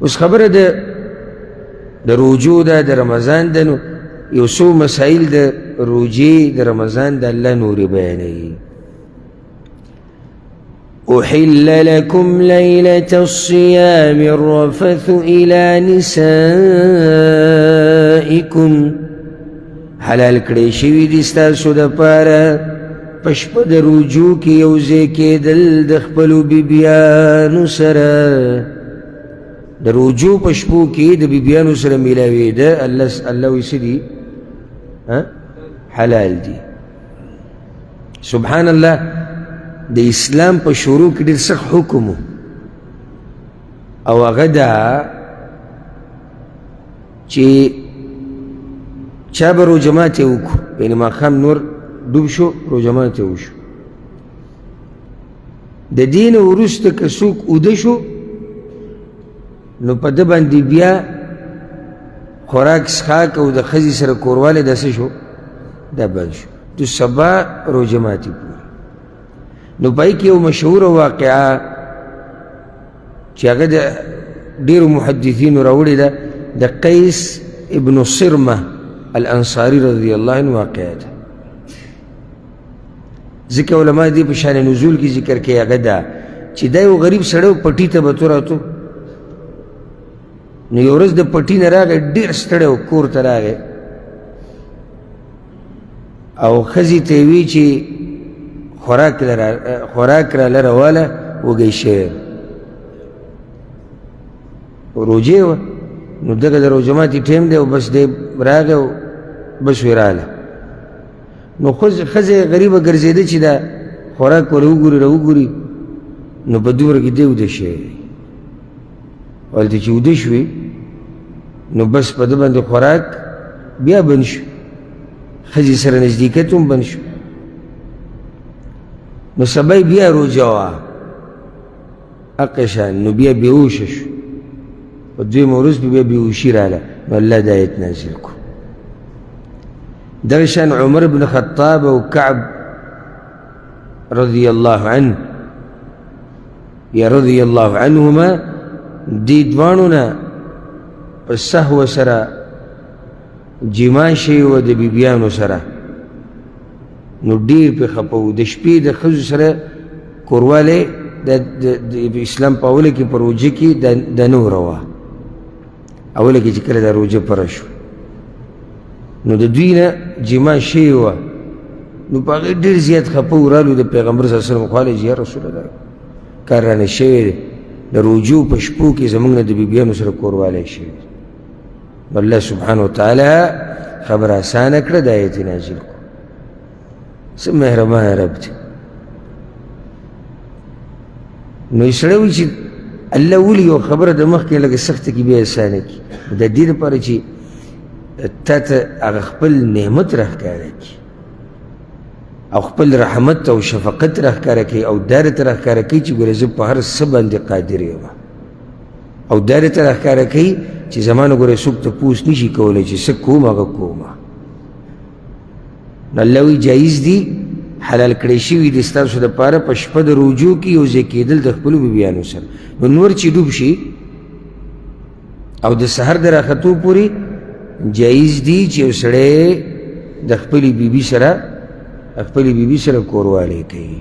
اوس خبره د روجو ده د رمضان ده، نو یو څو مسایل د روجې د رمضان د الله نورې بیانوي. أحل لكم ليلة الصيام الرفث إلى نسائكم، حلال کړی شوي دي ستاسو دپاره په شپه د رجوع کې یو ځای کېدل د خپلو بیبیانو سره. د رجوع په شپو کې د بیبیانو سره میلاوېده الله وایي څه دي؟ حلال دي. سبحان الله، د اسلام په شروع کې ډېر سخت حکم و، او هغه دا چې چا به روژه ماتې وکړو، یعنې ماښام نور ډوب شو روژه ماتې وشو، د دې نه وروسته که څوک اوده شو نو په ده باندې بیا خوراک څښاک او د ښځې سره کوروالی دا څه شو؟ دا بند شو تو سبا روژه ماتې پورې. نو پای کې یو مشهوره واقعه چې هغه د ډېرو محدثینو راوړې ده، د قیس ابن صرمه الانصاري رضی الله عنه واقعه ده. ځکه علما دې په شان نزول کې ذکر کوي هغه ده چې دا یو غریب سړی و، پټي ته به تو راتو. نو یو ورځ د پټي نه راغی، ډېر ستړی و، کور ته راغی او ښځې ته یې وی چې خوراک راله راواله، وږی شوی روجې وه. نو دغه د روژه ماتې ټیم دی او بس دی راغی او بس وی راله. نو ښځه غریبه ګرځېده چې دا خوراک ور وګوري نو په دومره کې دی اوده شوی. هلته چې اوده شوې نو بس په ده باندې خوراک بیا بند شو، ښځې سره نزدېکت هم بند شو. نو سبا بیا روژه وه هغه شان، نو بیا بېهوشه شو. په دویمه ورځ بیا بېهوشي راله، نو الله دا آیت نازل کړو. دغه شان عمر بن خطاب او کعب رضی الله عنه یا رضی الله عنهما، دې دواړو نه په سهو سره جما شوی وه د بیبیانو سره. نو ډېر پرې خفه و. د شپې د ښځو سره کوروالی د اسلام په اوله کې په روژه کې د نه وه، اوله کې چې کله دا روژه پره شو نو د دوی نه جما شوې وه. نو په هغې ډېر زیات خفه و، رالو د پیغمبر صلی الله علیه وسلم خواله چې یا رسول الله کار رانه شوی دی، د روجو په شپو کې زموږ نه د بیبیانو سره کوروالی شوی دی. الله سبحانه وتعالی خبر اسانه کړه، د آیت نازل کړو. څه مهربانه رب دی. نو یې سړی وایي چې الله ولې یو خبره د مخکې لږه سخته کړي بیا اسانه کړي؟ د دې دپاره چې تا ته هغه خپل نعمت راښکاره کړي او خپل رحمت او شفقت راښکاره کوي، او دا درته راښکاره کوي چې ګوره زه په هر څه باندې قادر یم، او دا درته راښکاره کوي چې زما نه ګوره څوک تپوس نشي کولی چې څه کوم هغه کومه. نو الله وایي جایز دي، حلال کړی شوي دي ستاسو دپاره په شپه د روجو کې یو ځای کېدل د خپلو بیبیانو سره. نو نور چې ډوب شي او د سحر د راختو پورې جایز دي چې یو سړی د خپلې بیبي سره کوروالی کوي.